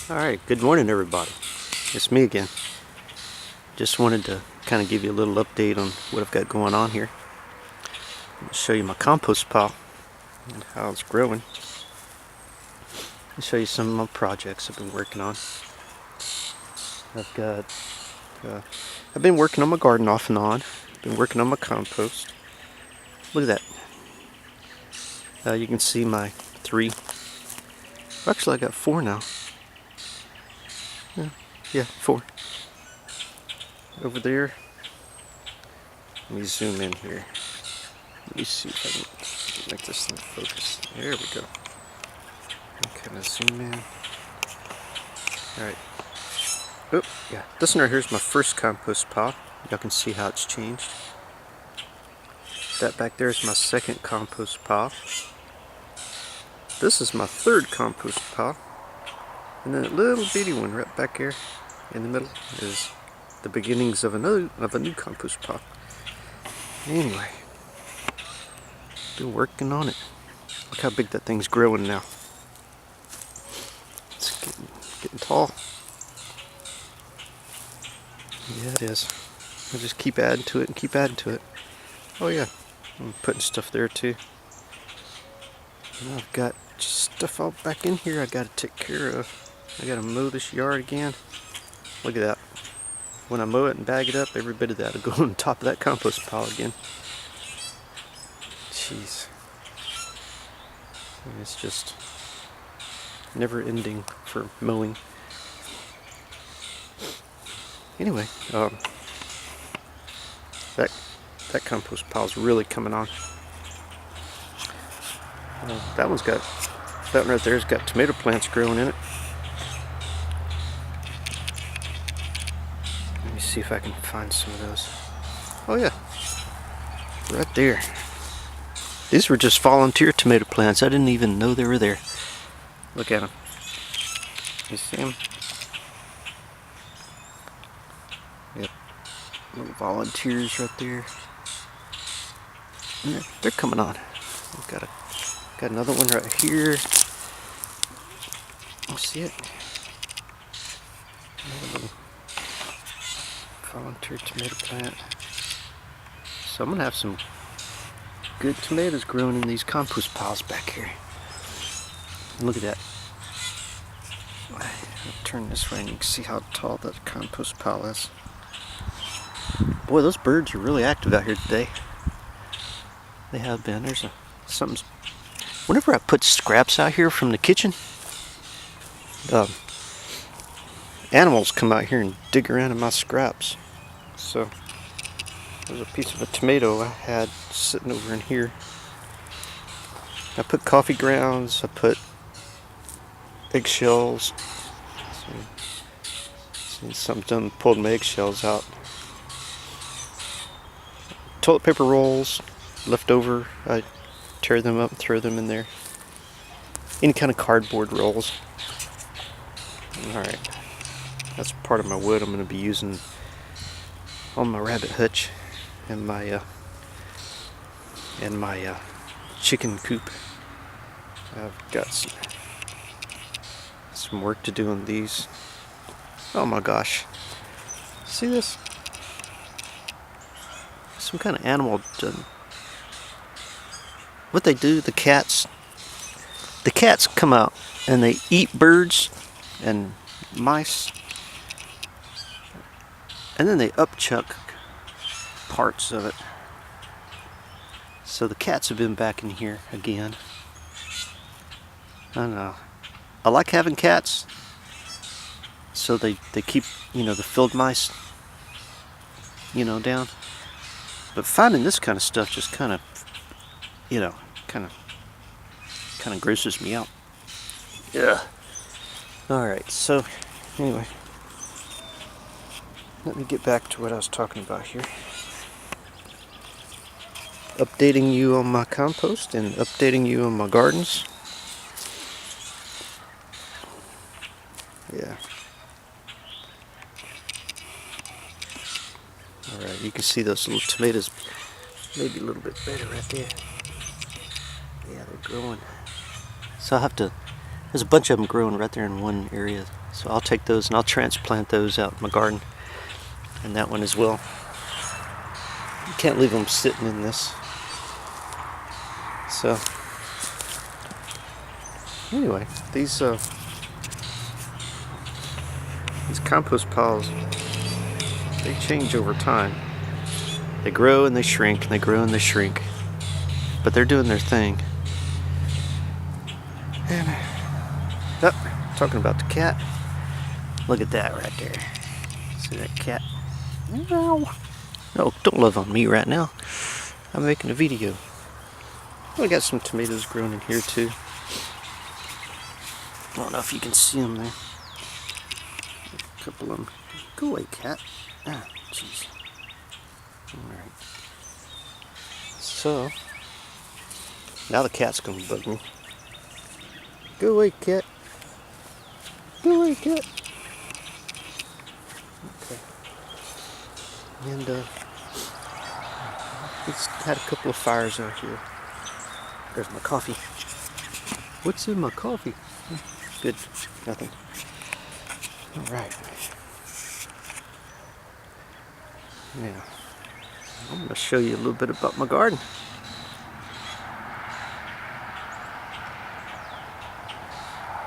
Alright, good morning everybody. It's me again. Just wanted to kind of give you a little update on what I've got going on here. I'll show you my compost pile and how it's growing. I'll show you some of my projects I've been working on. I've been working on my garden off and on. Been working on my compost. Look at that. You can see my 3. Actually, I got 4 now. Yeah, 4. Over there. Let me zoom in here. Let me see if I can make this thing focus. There we go. Kind of zoom in. Alright. Oh, yeah. This one right here is my first compost pile. Y'all can see how it's changed. That back there is my second compost pile. This is my third compost pile. And then a little bitty one right back here in the middle is the beginnings of a new compost pile. Anyway, been working on it. Look how big that thing's growing now. It's getting tall. Yeah, it is. I'll just keep adding to it and keep adding to it. Oh yeah, I'm putting stuff there too. And I've got stuff all back in here I gotta take care of. I gotta mow this yard again. Look at that. When I mow it and bag it up, every bit of that will go on top of that compost pile again. Jeez. And it's just never ending for mowing. Anyway, that compost pile is really coming on. That one right there's got tomato plants growing in it. Let me see if I can find some of those. Oh yeah, right there. These were just volunteer tomato plants. I didn't even know they were there. Look at them. You see them? Yep. Little volunteers right there. And they're coming on. We've got another one right here. You see it? Another little volunteer tomato plant. So I'm gonna have some good tomatoes growing in these compost piles back here. Look at that. I'll turn this way and you can see how tall that compost pile is. Boy, those birds are really active out here today. They have been. There's something. Whenever I put scraps out here from the kitchen, animals come out here and dig around in my scraps. So there's a piece of a tomato I had sitting over in here. I put coffee grounds, I put eggshells. Something pulled my eggshells out. Toilet paper rolls left over, I tear them up and throw them in there. Any kind of cardboard rolls. Alright, that's part of my wood I'm going to be using on my rabbit hutch and my chicken coop. I've got some work to do on these. Oh my gosh. See this? Some kind of animal done. What they do, the cats come out and they eat birds and mice, and then they upchuck parts of it. So the cats have been back in here again. I don't know. I like having cats, so they keep, the field mice, down. But finding this kind of stuff just kind of grosses me out. Yeah. Alright, so anyway, let me get back to what I was talking about here. Updating you on my compost and updating you on my gardens. Yeah. Alright, you can see those little tomatoes maybe a little bit better right there. Yeah, they're growing. So I'll have to There's a bunch of them growing right there in one area. So I'll take those and I'll transplant those out in my garden. And that one as well. You can't leave them sitting in this. So anyway, these compost piles, they change over time. They grow and they shrink, and they grow and they shrink. But they're doing their thing. And talking about the cat. Look at that right there. See that cat? No, don't love on me right now. I'm making a video. I got some tomatoes growing in here too. I don't know if you can see them there. A couple of them. Go away, cat. Ah, jeez. Alright. So, now the cat's gonna bug me. Go away, cat. Go away, cat. Okay. And, it's had a couple of fires out here. There's my coffee. What's in my coffee? Good. Nothing. Alright. Now, I'm going to show you a little bit about my garden.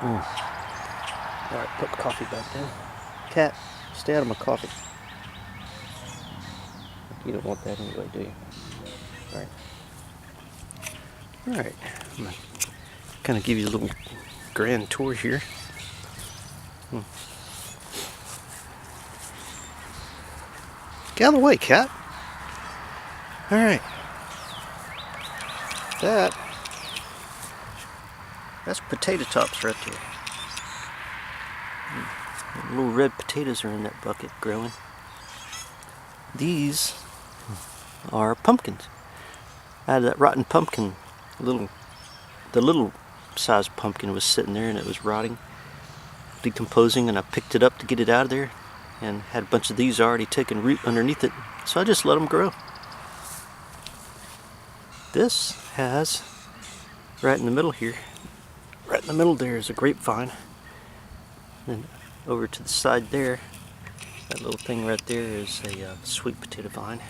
Alright, put the coffee back down. Cat, stay out of my coffee. You don't want that anyway, do you? Alright. Alright. I'm going to kind of give you a little grand tour here. Get out of the way, cat. Alright. That's potato tops right there. Little red potatoes are in that bucket growing. These are pumpkins. I had that rotten pumpkin. The little sized pumpkin was sitting there and it was rotting, decomposing, and I picked it up to get it out of there and had a bunch of these already taken root underneath it. So I just let them grow. This has, right in the middle here, right in the middle there is a grapevine. And over to the side there, that little thing right there is a sweet potato vine.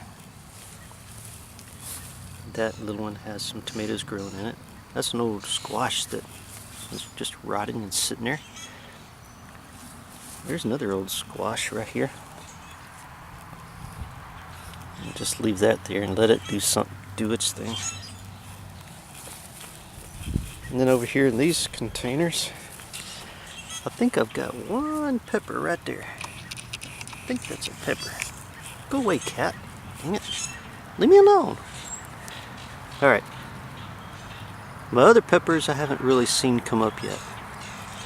That little one has some tomatoes growing in it. That's an old squash that is just rotting and sitting there. There's another old squash right here. I'll just leave that there and let it do its thing. And then over here in these containers, I think I've got one pepper right there. I think that's a pepper. Go away, cat. Dang it. Leave me alone. Alright. My other peppers I haven't really seen come up yet.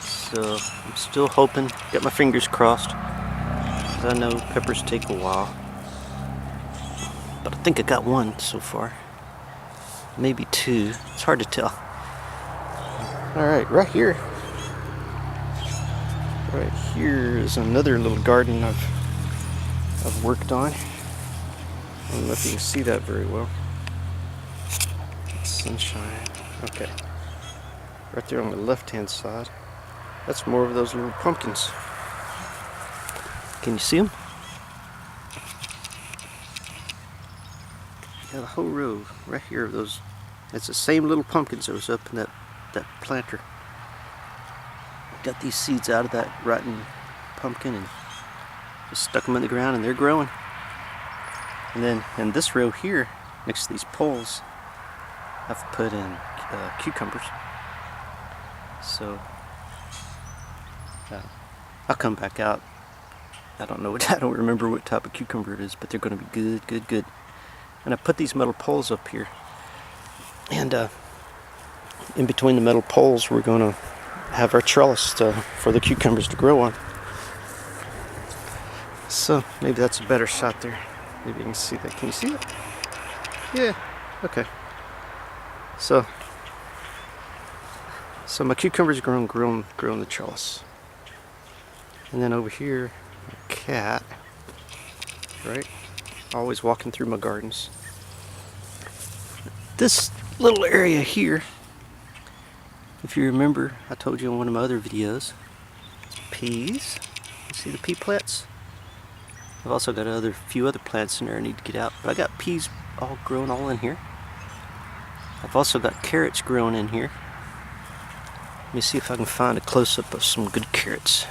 So I'm still hoping, got my fingers crossed, because I know peppers take a while. But I think I got one so far. Maybe two. It's hard to tell. Alright, right here. Right here is another little garden I've worked on. I don't know if you can see that very well. Sunshine. Okay. Right there on the left-hand side. That's more of those little pumpkins. Can you see them? Got a whole row right here of those. It's the same little pumpkins that was up in that planter. Got these seeds out of that rotten pumpkin and just stuck them in the ground, and they're growing. And then in this row here, next to these poles, I've put in cucumbers. So I'll come back out. I don't remember what type of cucumber it is, but they're going to be good. And I put these metal poles up here, and in between the metal poles, we're going to have our trellis for the cucumbers to grow on. So maybe that's a better shot there. Maybe you can see that. Can you see it? Yeah. Okay. So my cucumbers grow in the trellis. And then over here, a cat, right? Always walking through my gardens. This little area here If you remember, I told you in one of my other videos, peas. You see the pea plants? I've also got a few other plants in there I need to get out, but I got peas all grown all in here. I've also got carrots growing in here. Let me see if I can find a close-up of some good carrots.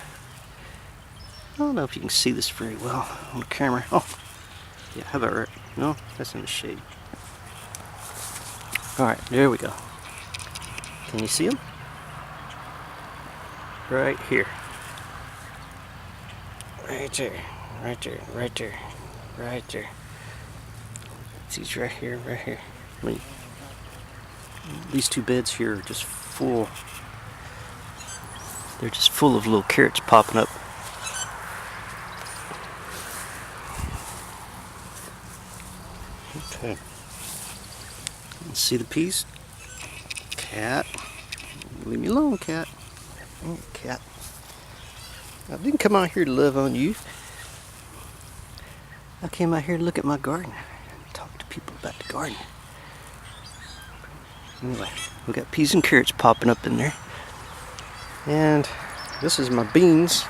I don't know if you can see this very well on the camera. Oh, yeah, how about right? No, that's in the shade. Alright, there we go. Can you see them? Right here. Right there, right there, right there, right there. These right here, right here. I mean, these two beds here are just full. They're just full of little carrots popping up. Okay. See the peas? Cat. Leave me alone, cat. Oh, cat. I didn't come out here to love on you. I came out here to look at my garden. Talk to people about the garden. Anyway, we got peas and carrots popping up in there. And this is my beans.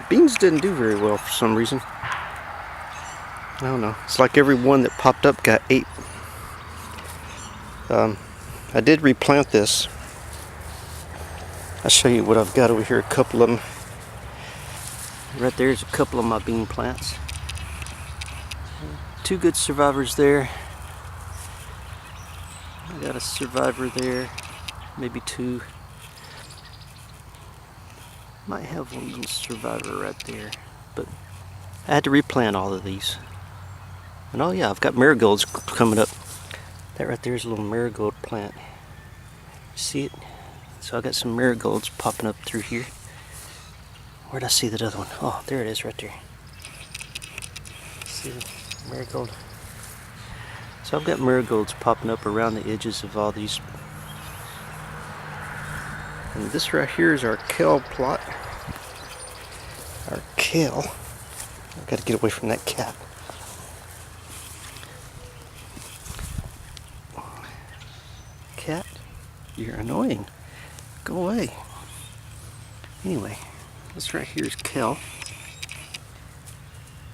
Beans didn't do very well for some reason. I don't know. It's like every one that popped up got ate. I did replant this. I'll show you what I've got over here. A couple of them. Right there's a couple of my bean plants. Two good survivors there. I got a survivor there. Maybe two. Might have one little survivor right there. But I had to replant all of these. And oh yeah, I've got marigolds coming up. That right there is a little marigold plant. See it? So I got some marigolds popping up through here. Where'd I see that other one? Oh, there it is right there. See the marigold? So I've got marigolds popping up around the edges of all these. And this right here is our kale plot. Our kale. I've got to get away from that cat. Cat, you're annoying. Go away. Anyway, this right here is kale.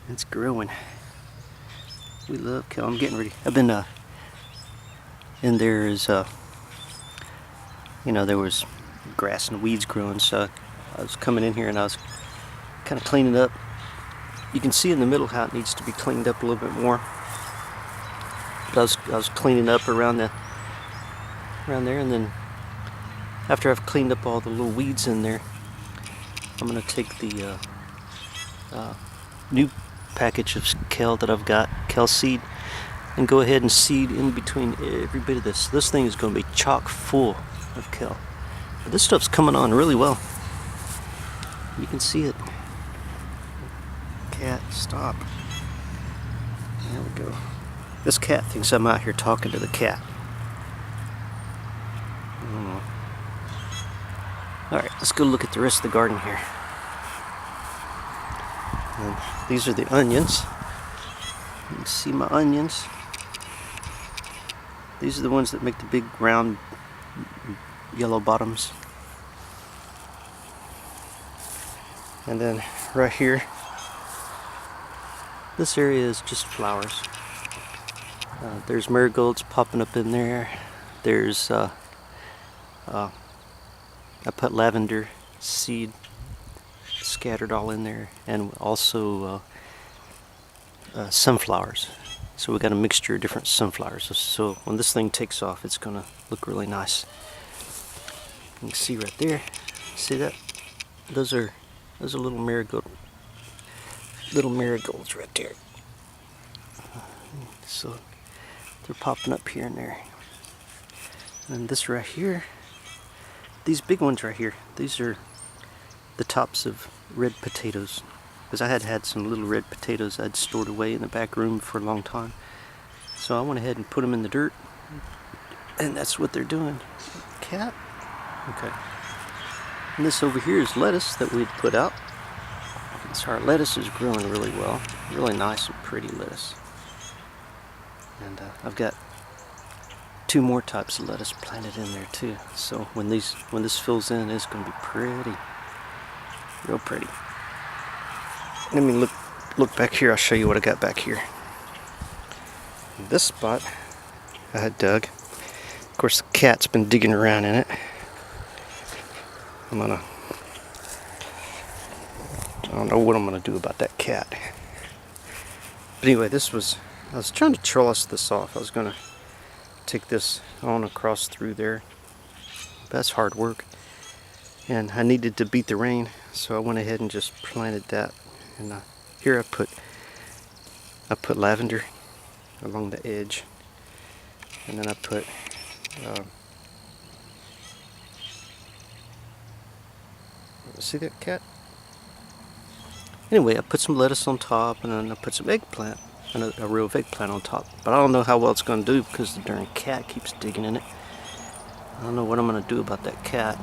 It's growing. We love kale. I'm getting ready. I've been in there is you know, there was grass and weeds growing, so I was coming in here and I was kind of cleaning up. You can see in the middle how it needs to be cleaned up a little bit more. But I was cleaning up around there, and then after I've cleaned up all the little weeds in there, I'm going to take the new package of kale that I've got, kale seed, and go ahead and seed in between every bit of this. This thing is going to be chock full of kale. But this stuff's coming on really well. You can see it. Cat, stop. There we go. This cat thinks I'm out here talking to the cat. Alright, let's go look at the rest of the garden here. And these are the onions. You can see my onions. These are the ones that make the big round yellow bottoms. And then right here, this area is just flowers. There's marigolds popping up in there. There's I put lavender seed scattered all in there, and also sunflowers. So we got a mixture of different sunflowers. So when this thing takes off, it's gonna look really nice. You can see right there. See that? Those are little marigolds right there. So they're popping up here and there. And this right here, these big ones right here, these are the tops of red potatoes. Because I had some little red potatoes I'd stored away in the back room for a long time. So I went ahead and put them in the dirt. And that's what they're doing. Cat? Okay. And this over here is lettuce that we'd put out. So our lettuce is growing really well. Really nice and pretty lettuce. And I've got 2 more types of lettuce planted in there too. So when this fills in, it's going to be pretty, real pretty. Let me look back here. I'll show you what I got back here. In this spot I had dug. Of course, the cat's been digging around in it. I don't know what I'm gonna do about that cat. But anyway, I was trying to trellis this off. I was gonna take this on across through there. That's hard work. And I needed to beat the rain, so I went ahead and just planted that. And here I put lavender along the edge. And then I put see that cat? Anyway, I put some lettuce on top, and then I put some eggplant, and a real eggplant on top. But I don't know how well it's going to do because the darn cat keeps digging in it. I don't know what I'm going to do about that cat.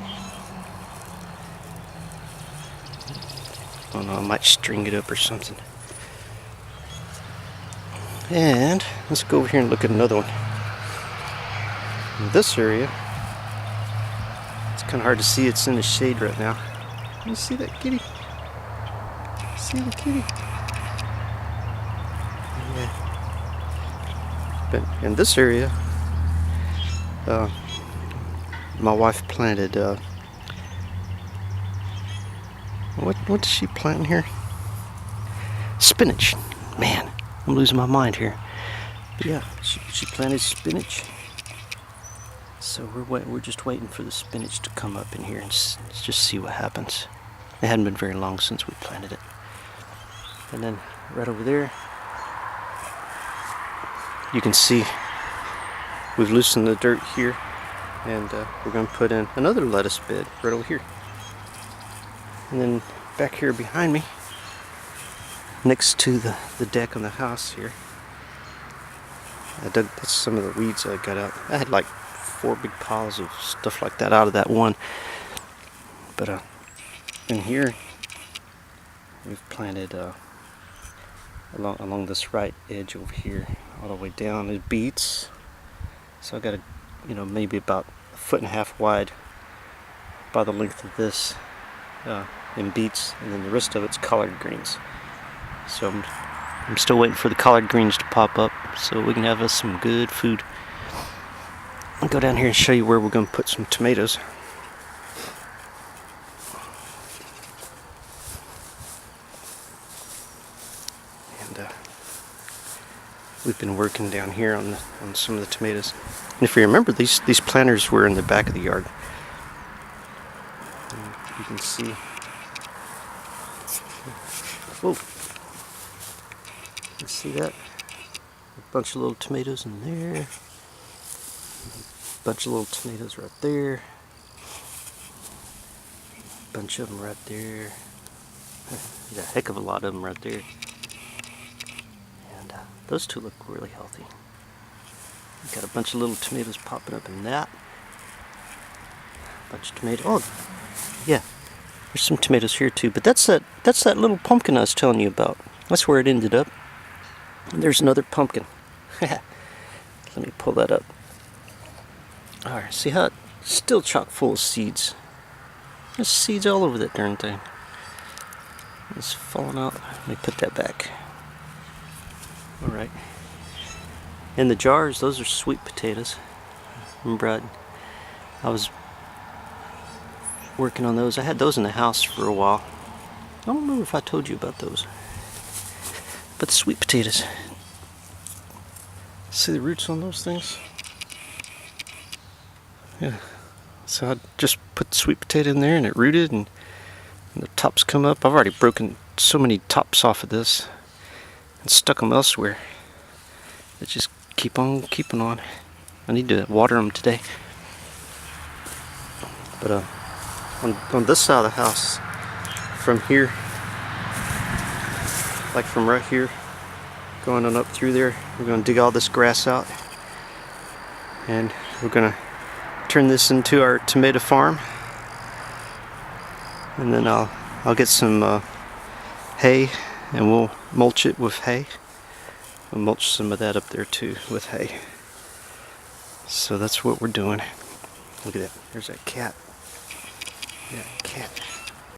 I don't know, I might string it up or something. And let's go over here and look at another one. In this area, it's kind of hard to see. It's in the shade right now. You see that kitty? See the kitty? Yeah. But in this area, my wife planted. What did she plant in here? Spinach. Man, I'm losing my mind here. But yeah, she planted spinach. So we're just waiting for the spinach to come up in here and just see what happens. It hadn't been very long since we planted it. And then right over there, you can see we've loosened the dirt here, and we're going to put in another lettuce bed right over here. And then back here behind me, next to the deck on the house here, that's some of the weeds I got out. I had like 4 big piles of stuff like that out of that one. But in here, we've planted along this right edge over here, all the way down, is beets. So I got maybe about 1.5 feet wide by the length of this in beets, and then the rest of it's collard greens. So I'm still waiting for the collard greens to pop up so we can have us some good food. I'll go down here and show you where we're going to put some tomatoes. And we've been working down here on some of the tomatoes. And if you remember, these planters were in the back of the yard. And you can see. Whoa! You see that? A bunch of little tomatoes in there. A bunch of little tomatoes right there. A bunch of them right there. There's a heck of a lot of them right there. And those two look really healthy. We've got a bunch of little tomatoes popping up in that. A bunch of tomatoes. Oh, yeah. There's some tomatoes here too. But that's that little pumpkin I was telling you about. That's where it ended up. And there's another pumpkin. Let me pull that up. Alright, see how it's still chock full of seeds. There's seeds all over that darn thing. It's falling out. Let me put that back. Alright. In the jars, those are sweet potatoes. Remember, I was working on those. I had those in the house for a while. I don't remember if I told you about those. But the sweet potatoes. See the roots on those things? Yeah. So I just put the sweet potato in there and it rooted and the tops come up. I've already broken so many tops off of this and stuck them elsewhere. They just keep on keeping on. I need to water them today. But on this side of the house, from here, like from right here, going on up through there, we're going to dig all this grass out, and we're going to turn this into our tomato farm. And then I'll get some hay, and we'll mulch it with hay. We'll mulch some of that up there too with hay. So that's what we're doing. Look at that. There's that cat. Yeah, cat.